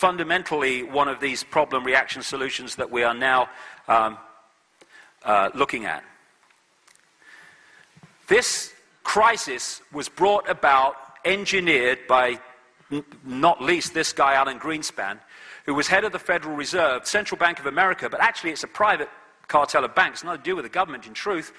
fundamentally one of these problem reaction solutions that we are now looking at. This crisis was brought about, engineered by not least this guy, Alan Greenspan, who was head of the Federal Reserve, Central Bank of America, but actually it's a private cartel of banks, nothing to do with the government in truth.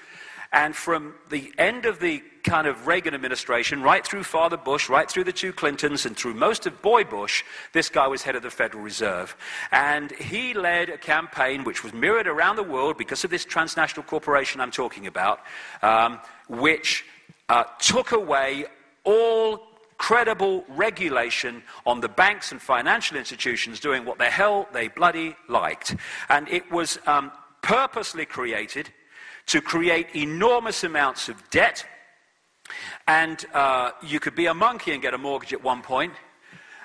And from the end of the kind of Reagan administration, right through Father Bush, right through the two Clintons, and through most of Boy Bush, this guy was head of the Federal Reserve. And he led a campaign which was mirrored around the world because of this transnational corporation I'm talking about, which took away all credible regulation on the banks and financial institutions doing what the hell they bloody liked. And it was purposely created to create enormous amounts of debt. And you could be a monkey and get a mortgage at one point.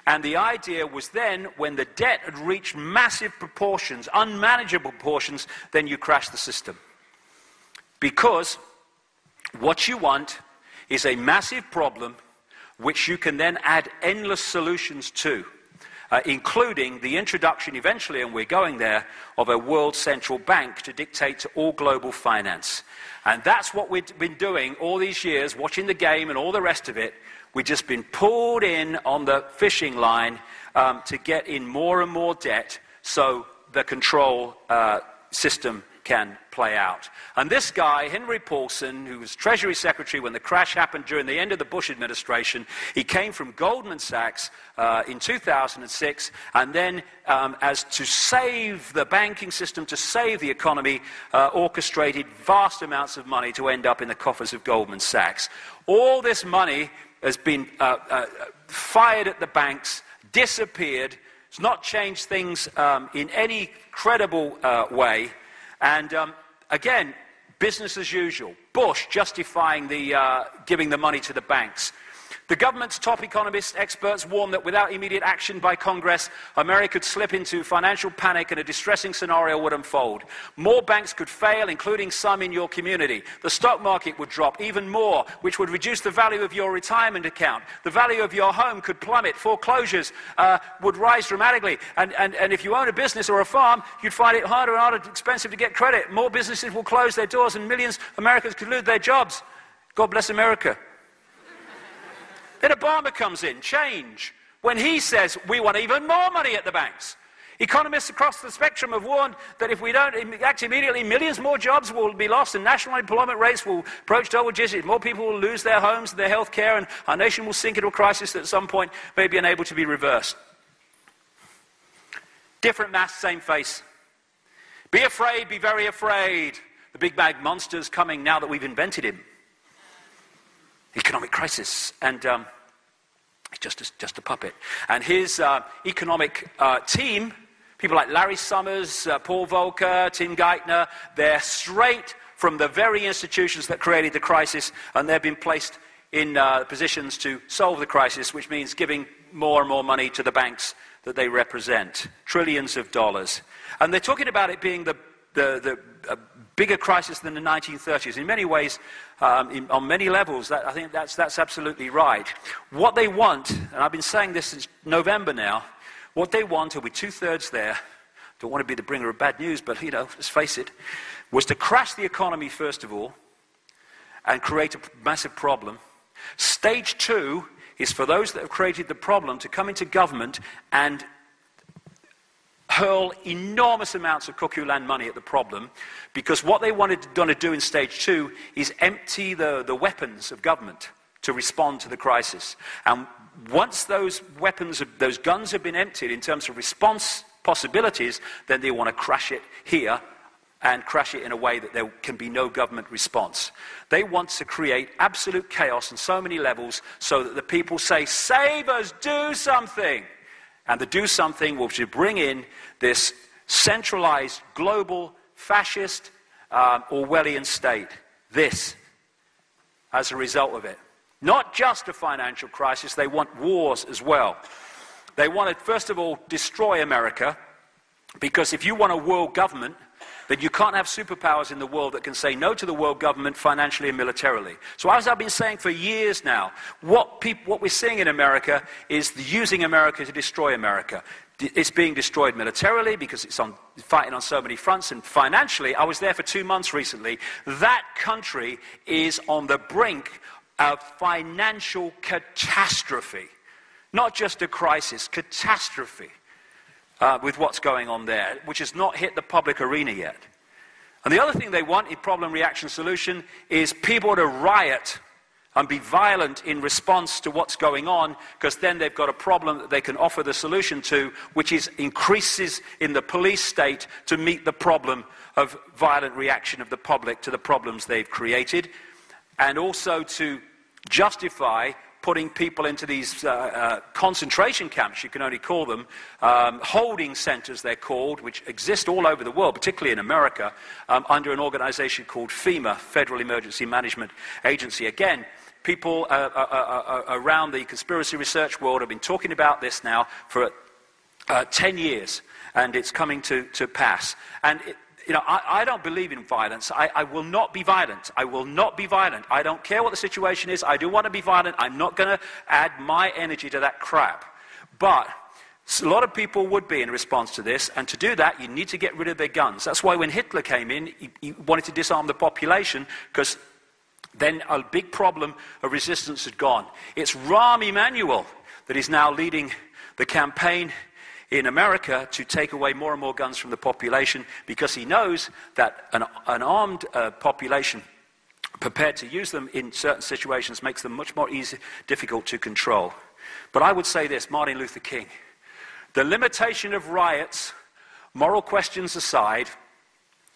And the idea was then, when the debt had reached massive proportions, unmanageable proportions, then you crash the system. Because what you want is a massive problem which you can then add endless solutions to, including the introduction eventually, and we're going there, of a world central bank to dictate to all global finance. And that's what we've been doing all these years, watching the game and all the rest of it. We've just been pulled in on the fishing line to get in more and more debt so the control system can play out. And this guy, Henry Paulson, who was Treasury Secretary when the crash happened during the end of the Bush administration, he came from Goldman Sachs in 2006, and then as to save the banking system, to save the economy, orchestrated vast amounts of money to end up in the coffers of Goldman Sachs. All this money has been fired at the banks, disappeared. It's not changed things in any credible way. And again, business as usual. Bush justifying the giving the money to the banks. The government's top economists, experts warn that without immediate action by Congress, America could slip into financial panic and a distressing scenario would unfold. More banks could fail, including some in your community. The stock market would drop even more, which would reduce the value of your retirement account. The value of your home could plummet. Foreclosures would rise dramatically. And if you own a business or a farm, you'd find it harder and harder expensive to get credit. More businesses will close their doors and millions of Americans could lose their jobs. God bless America. Then Obama comes in, change, when he says we want even more money at the banks. Economists across the spectrum have warned that if we don't act immediately, millions more jobs will be lost and national employment rates will approach double digits. More people will lose their homes, their health care, and our nation will sink into a crisis that at some point may be unable to be reversed. Different mask, same face. Be afraid, be very afraid. The big bad monster's coming now that we've invented him. Economic crisis, and he's just a puppet. And his economic team, people like Larry Summers, Paul Volcker, Tim Geithner, they're straight from the very institutions that created the crisis, and they've been placed in positions to solve the crisis, which means giving more and more money to the banks that they represent, trillions of dollars. And they're talking about it being the bigger crisis than the 1930s. In many ways, on many levels, I think that's absolutely right. What they want, and I've been saying this since November now, what they want, will be two-thirds there, don't want to be the bringer of bad news, but, you know, let's face it, was to crash the economy first of all and create a massive problem. Stage two is for those that have created the problem to come into government and hurl enormous amounts of cuckoo land money at the problem, because what they wanted to do in stage two is empty the weapons of government to respond to the crisis. And once those weapons, those guns have been emptied in terms of response possibilities, then they want to crash it here and crash it in a way that there can be no government response. They want to create absolute chaos on so many levels so that the people say, save us, do something. And the do something will bring in this centralized, global, fascist, Orwellian state. This, as a result of it. Not just a financial crisis, they want wars as well. They want to, first of all, destroy America, because if you want a world government, then you can't have superpowers in the world that can say no to the world government financially and militarily. So as I've been saying for years now, what we're seeing in America is using America to destroy America. It's being destroyed militarily because it's fighting on so many fronts, and financially, I was there for 2 months recently. That country is on the brink of financial catastrophe. Not just a crisis, catastrophe with what's going on there, which has not hit the public arena yet. And the other thing they want in problem, reaction, solution is people to riot and be violent in response to what's going on, because then they've got a problem that they can offer the solution to, which is increases in the police state to meet the problem of violent reaction of the public to the problems they've created, and also to justify putting people into these concentration camps, you can only call them, holding centers they're called, which exist all over the world, particularly in America, under an organization called FEMA, Federal Emergency Management Agency. Again, people around the conspiracy research world have been talking about this now for 10 years, and it's coming to pass. And I don't believe in violence. I will not be violent. I will not be violent. I don't care what the situation is. I do want to be violent. I'm not going to add my energy to that crap. But a lot of people would be in response to this, and to do that, you need to get rid of their guns. That's why when Hitler came in, he wanted to disarm the population, because then a big problem of resistance had gone. It's Rahm Emanuel that is now leading the campaign in America to take away more and more guns from the population, because he knows that an armed population prepared to use them in certain situations makes them much more difficult to control. But I would say this, Martin Luther King, the limitation of riots, moral questions aside,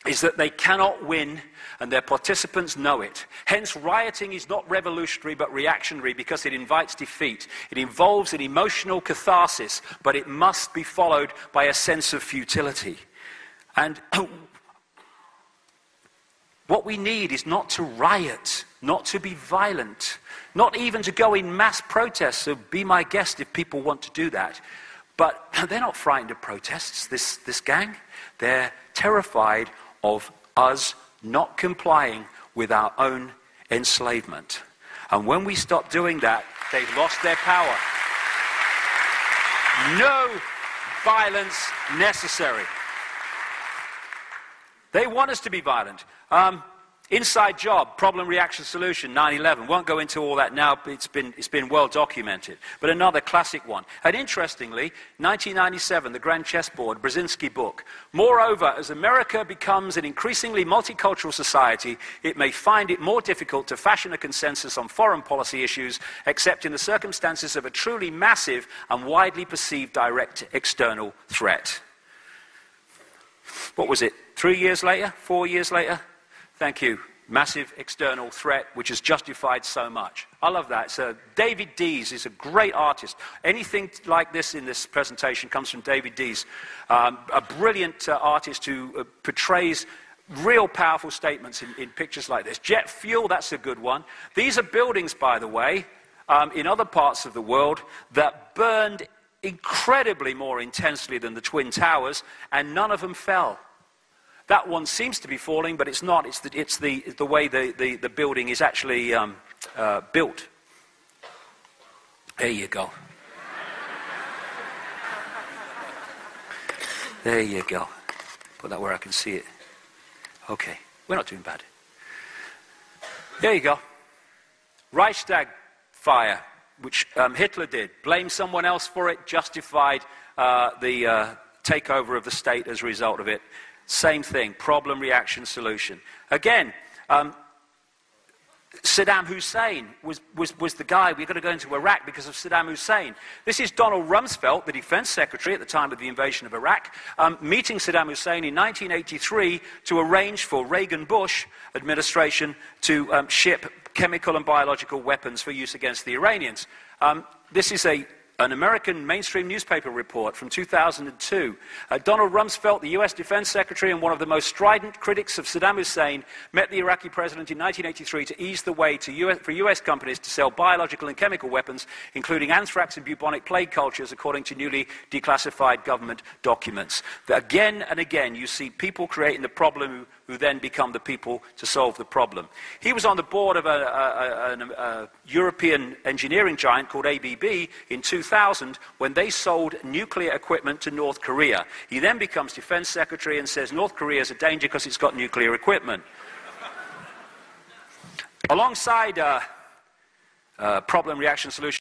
is that they cannot win, and their participants know it. Hence, rioting is not revolutionary but reactionary, because it invites defeat. It involves an emotional catharsis, but it must be followed by a sense of futility. And what we need is not to riot, not to be violent, not even to go in mass protests. So be my guest if people want to do that. But they're not frightened of protests, this gang. They're terrified of us not complying with our own enslavement. And when we stop doing that, they've lost their power. No violence necessary. They want us to be violent. Inside job, problem, reaction, solution, 9/11. Won't go into all that now, but it's been well documented. But another classic one. And interestingly, 1997, the Grand Chessboard, Brzezinski book. Moreover, as America becomes an increasingly multicultural society, it may find it more difficult to fashion a consensus on foreign policy issues, except in the circumstances of a truly massive and widely perceived direct external threat. What was it? 3 years later? 4 years later? Thank you. Massive external threat, which has justified so much. I love that. So David Dees is a great artist. Anything like this in this presentation comes from David Dees, a brilliant artist who portrays real powerful statements in pictures like this. Jet fuel, that's a good one. These are buildings, by the way, in other parts of the world that burned incredibly more intensely than the Twin Towers, and none of them fell. That one seems to be falling, but it's not. It's the way the building is actually built. There you go. There you go. Put that where I can see it. Okay, we're not doing bad. There you go. Reichstag fire, which Hitler did. Blamed someone else for it, justified the takeover of the state as a result of it. Same thing, problem, reaction, solution. Again, Saddam Hussein was the guy. We're going to go into Iraq because of Saddam Hussein. This is Donald Rumsfeld, the defense secretary at the time of the invasion of Iraq, meeting Saddam Hussein in 1983 to arrange for Reagan-Bush administration to ship chemical and biological weapons for use against the Iranians. This is an American mainstream newspaper report from 2002. Donald Rumsfeld, the US Defense Secretary and one of the most strident critics of Saddam Hussein, met the Iraqi president in 1983 to ease the way for US companies to sell biological and chemical weapons, including anthrax and bubonic plague cultures, according to newly declassified government documents. Again and again, you see people creating the problem who who then become the people to solve the problem. He was on the board of a European engineering giant called ABB in 2000 when they sold nuclear equipment to North Korea. He then becomes defense secretary and says North Korea is a danger because it's got nuclear equipment. Alongside problem, reaction, solution,